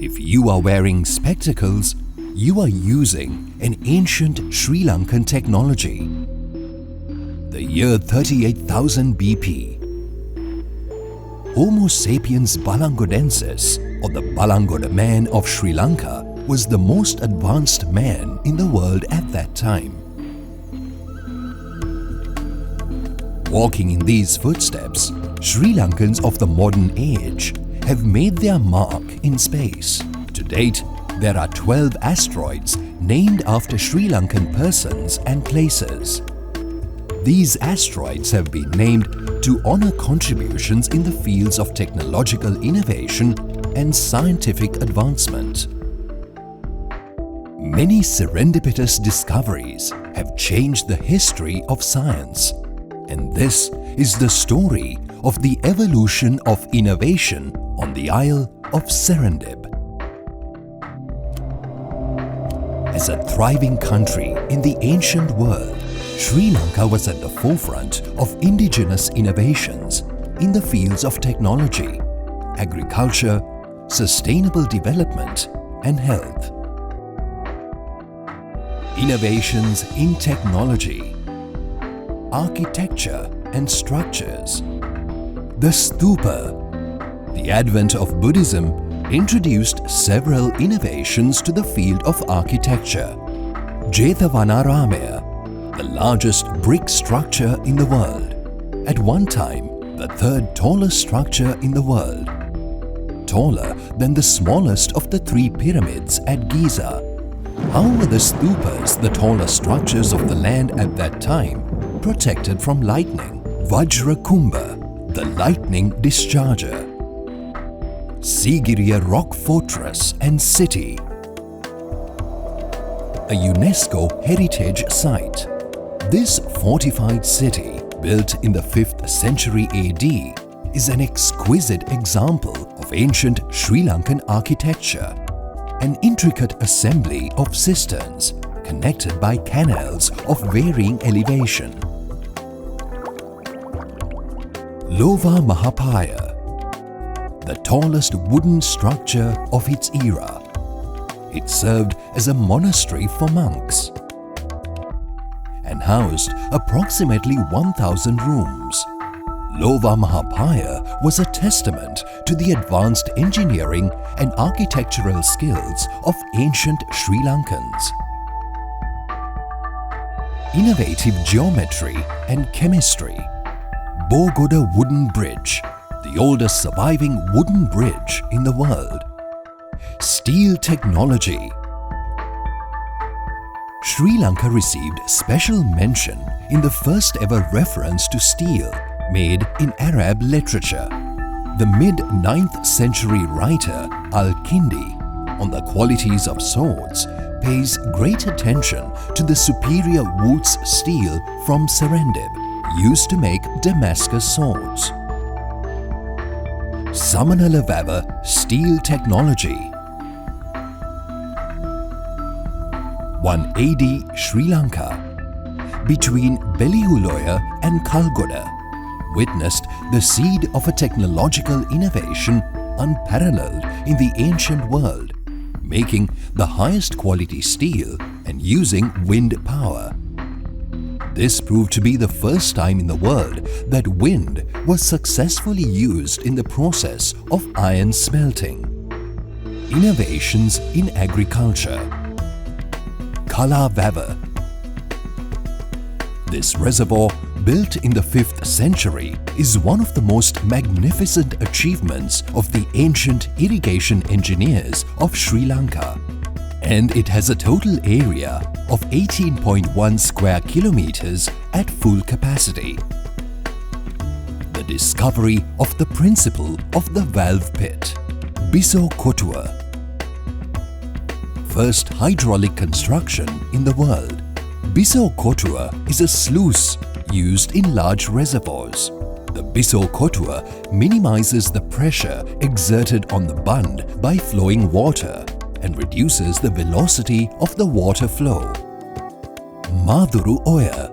If you are wearing spectacles, you are using an ancient Sri Lankan technology. The year 38,000 BP. Homo sapiens balangodensis, or the Balangoda man of Sri Lanka, was the most advanced man in the world at that time. Walking in these footsteps, Sri Lankans of the modern age have made their mark in space. To date, there are 12 asteroids named after Sri Lankan persons and places. These asteroids have been named to honor contributions in the fields of technological innovation and scientific advancement. Many serendipitous discoveries have changed the history of science, and this is the story of the evolution of innovation on the Isle of Serendip. As a thriving country in the ancient world, Sri Lanka was at the forefront of indigenous innovations in the fields of technology, agriculture, sustainable development, and health. Innovations in technology, architecture and structures. The stupa. The advent of Buddhism introduced several innovations to the field of architecture. Jetavanaramaya, the largest brick structure in the world, at one time the third tallest structure in the world, taller than the smallest of the three pyramids at Giza. How were the stupas, the tallest structures of the land at that time, protected from lightning? Vajra Kumbha, the lightning discharger. Sigiriya Rock Fortress and City, a UNESCO heritage site. This fortified city, built in the 5th century AD, is an exquisite example of ancient Sri Lankan architecture. An intricate assembly of cisterns connected by canals of varying elevation. Lova Mahapaya, the tallest wooden structure of its era. It served as a monastery for monks and housed approximately 1,000 rooms. Lova Mahapaya was a testament to the advanced engineering and architectural skills of ancient Sri Lankans. Innovative geometry and chemistry. Bogoda Wooden Bridge, the oldest surviving wooden bridge in the world. Steel technology. Sri Lanka received special mention in the first ever reference to steel made in Arab literature. The mid-9th century writer Al-Kindi, on the qualities of swords, pays great attention to the superior Wootz steel from Serendip, used to make Damascus swords. Samanelavava steel technology. 1 AD Sri Lanka, between Belihuloya and Kalgoda, witnessed the seed of a technological innovation unparalleled in the ancient world, making the highest quality steel and using wind power. This proved to be the first time in the world that wind was successfully used in the process of iron smelting. Innovations in agriculture. Kalavava. This reservoir, built in the 5th century, is one of the most magnificent achievements of the ancient irrigation engineers of Sri Lanka, and it has a total area of 18.1 square kilometers at full capacity. The discovery of the principle of the valve pit. Biso Kotua. First hydraulic construction in the world. Biso Kotua is a sluice used in large reservoirs. The Biso Kotua minimizes the pressure exerted on the bund by flowing water and reduces the velocity of the water flow. Maduru Oya.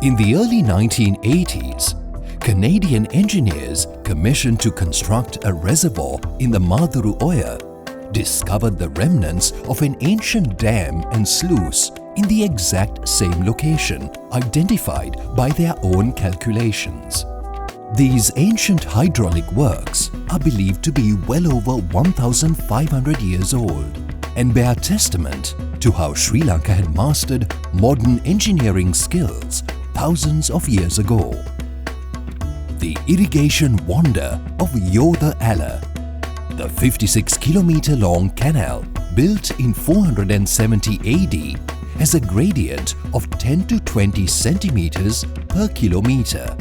In the early 1980s, Canadian engineers commissioned to construct a reservoir in the Maduru Oya discovered the remnants of an ancient dam and sluice in the exact same location identified by their own calculations. These ancient hydraulic works are believed to be well over 1,500 years old and bear testament to how Sri Lanka had mastered modern engineering skills thousands of years ago. The irrigation wonder of Yodha Ala, the 56-kilometer-long canal built in 470 AD, has a gradient of 10 to 20 centimeters per kilometer.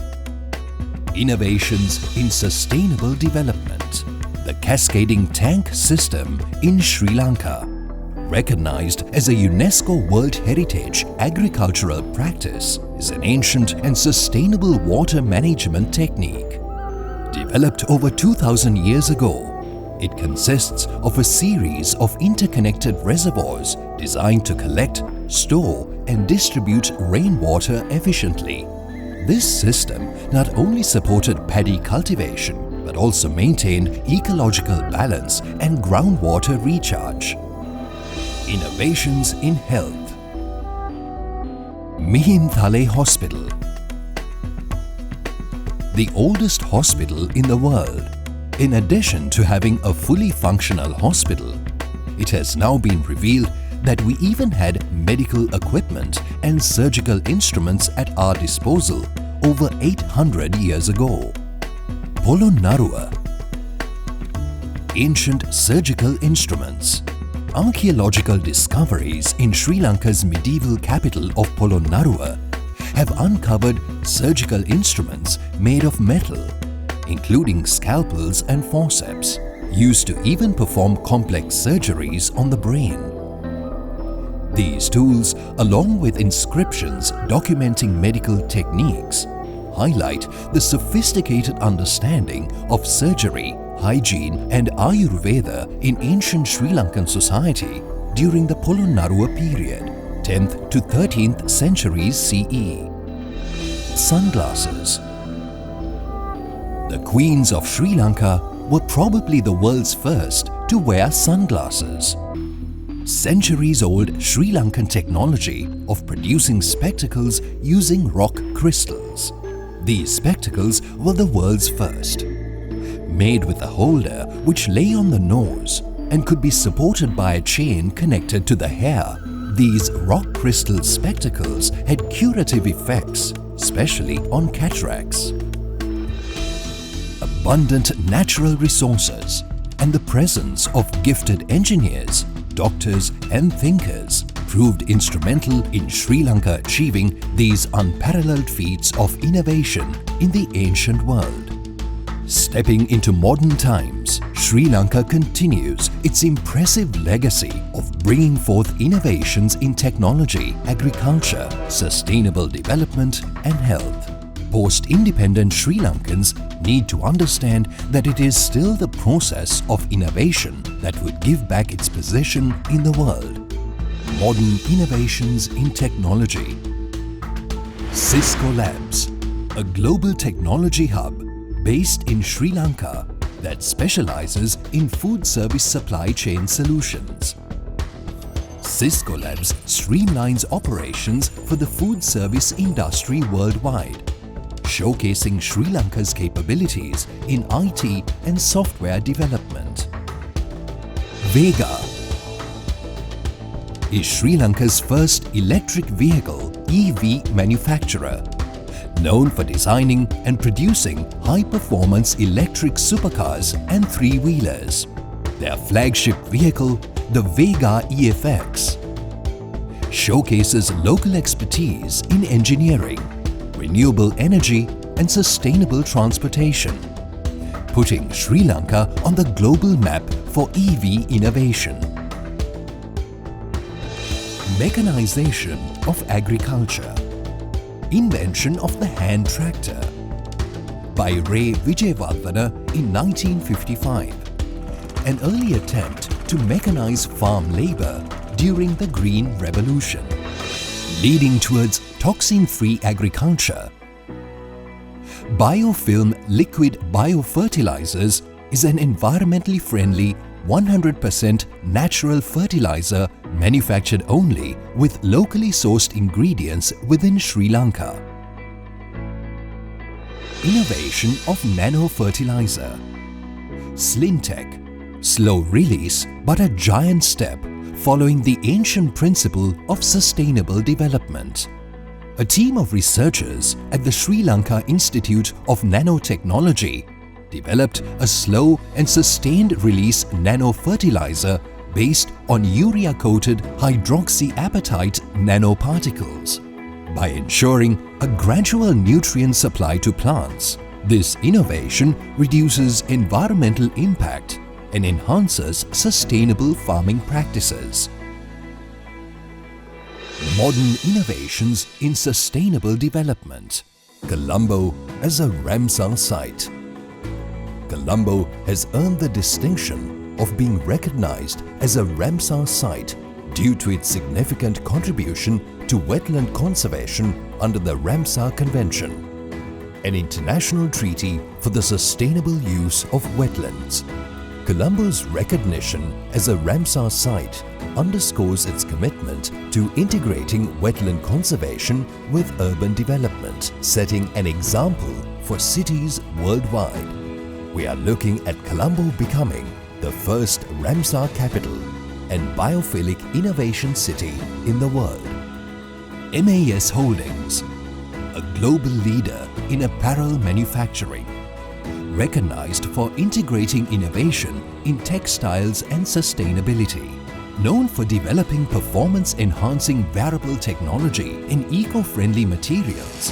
Innovations in sustainable development. The cascading tank system in Sri Lanka, recognized as a UNESCO World Heritage agricultural practice, is an ancient and sustainable water management technique. Developed over 2,000 years ago, it consists of a series of interconnected reservoirs designed to collect, store and distribute rainwater efficiently. This system not only supported paddy cultivation but also maintained ecological balance and groundwater recharge. Innovations in health. Mihinthale Hospital, the oldest hospital in the world. In addition to having a fully functional hospital, it has now been revealed that we even had medical equipment and surgical instruments at our disposal over 800 years ago. Polonnaruwa. Ancient surgical instruments. Archaeological discoveries in Sri Lanka's medieval capital of Polonnaruwa have uncovered surgical instruments made of metal, including scalpels and forceps, used to even perform complex surgeries on the brain. These tools, along with inscriptions documenting medical techniques, highlight the sophisticated understanding of surgery, hygiene and Ayurveda in ancient Sri Lankan society during the Polonnaruwa period, 10th to 13th centuries CE. Sunglasses. The queens of Sri Lanka were probably the world's first to wear sunglasses. Centuries-old Sri Lankan technology of producing spectacles using rock crystals. These spectacles were the world's first. Made with a holder which lay on the nose and could be supported by a chain connected to the hair, these rock crystal spectacles had curative effects, especially on cataracts. Abundant natural resources and the presence of gifted engineers, doctors and thinkers proved instrumental in Sri Lanka achieving these unparalleled feats of innovation in the ancient world. Stepping into modern times, Sri Lanka continues its impressive legacy of bringing forth innovations in technology, agriculture, sustainable development and health. Post-independent Sri Lankans need to understand that it is still the process of innovation that would give back its position in the world. Modern innovations in technology. Cisco Labs, a global technology hub based in Sri Lanka that specializes in food service supply chain solutions. Cisco Labs streamlines operations for the food service industry worldwide, showcasing Sri Lanka's capabilities in IT and software development. Vega is Sri Lanka's first electric vehicle EV manufacturer, known for designing and producing high-performance electric supercars and three-wheelers. Their flagship vehicle, the Vega EFX, showcases local expertise in engineering, renewable energy and sustainable transportation, putting Sri Lanka on the global map for EV innovation. Mechanization of agriculture. Invention of the hand tractor by Ray Vijayawardena in 1955. An early attempt to mechanize farm labor during the Green Revolution, leading towards toxin-free agriculture. Biofilm liquid biofertilizers is an environmentally friendly 100% natural fertilizer manufactured only with locally sourced ingredients within Sri Lanka. Innovation of nano fertilizer. Slintech, slow release but a giant step following the ancient principle of sustainable development. A team of researchers at the Sri Lanka Institute of Nanotechnology developed a slow and sustained release nano fertilizer based on urea-coated hydroxyapatite nanoparticles. By ensuring a gradual nutrient supply to plants, this innovation reduces environmental impact and enhances sustainable farming practices. Modern innovations in sustainable development. Colombo as a Ramsar site. Colombo has earned the distinction of being recognized as a Ramsar site due to its significant contribution to wetland conservation under the Ramsar Convention, an international treaty for the sustainable use of wetlands. Colombo's recognition as a Ramsar site underscores its commitment to integrating wetland conservation with urban development, setting an example for cities worldwide. We are looking at Colombo becoming the first Ramsar capital and biophilic innovation city in the world. MAS Holdings, a global leader in apparel manufacturing, recognized for integrating innovation in textiles and sustainability. Known for developing performance-enhancing wearable technology in eco-friendly materials,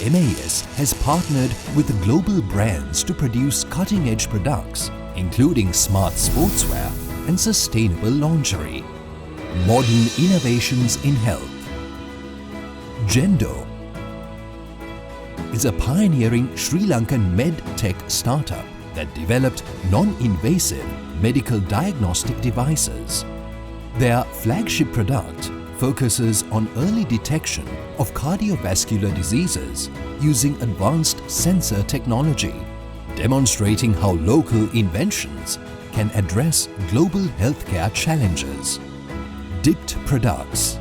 MAS has partnered with global brands to produce cutting-edge products, including smart sportswear and sustainable lingerie. Modern innovations in health. Gendo is a pioneering Sri Lankan med-tech startup that developed non-invasive medical diagnostic devices. Their flagship product focuses on early detection of cardiovascular diseases using advanced sensor technology, demonstrating how local inventions can address global healthcare challenges. Dipped Products,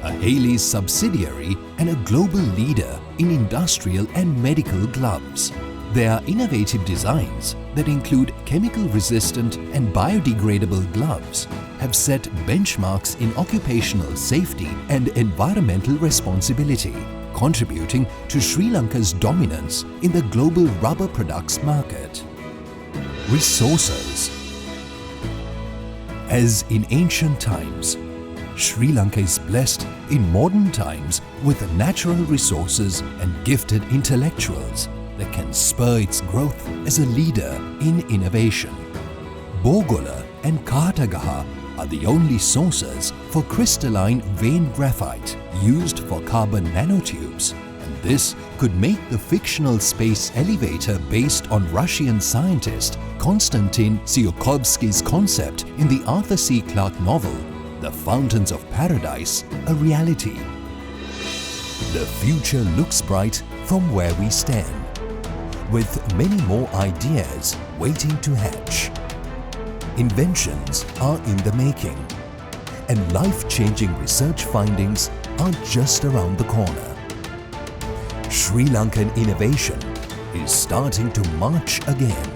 a Haley's subsidiary and a global leader in industrial and medical gloves. Their innovative designs that include chemical-resistant and biodegradable gloves have set benchmarks in occupational safety and environmental responsibility, contributing to Sri Lanka's dominance in the global rubber products market. Resources. As in ancient times, Sri Lanka is blessed in modern times with natural resources and gifted intellectuals that can spur its growth as a leader in innovation. Bogola and Kahatagaha are the only sources for crystalline vein graphite used for carbon nanotubes, and this could make the fictional space elevator based on Russian scientist Konstantin Tsiolkovsky's concept in the Arthur C. Clarke novel The Fountains of Paradise a reality. The future looks bright from where we stand, with many more ideas waiting to hatch. Inventions are in the making, and life-changing research findings are just around the corner. Sri Lankan innovation is starting to march again.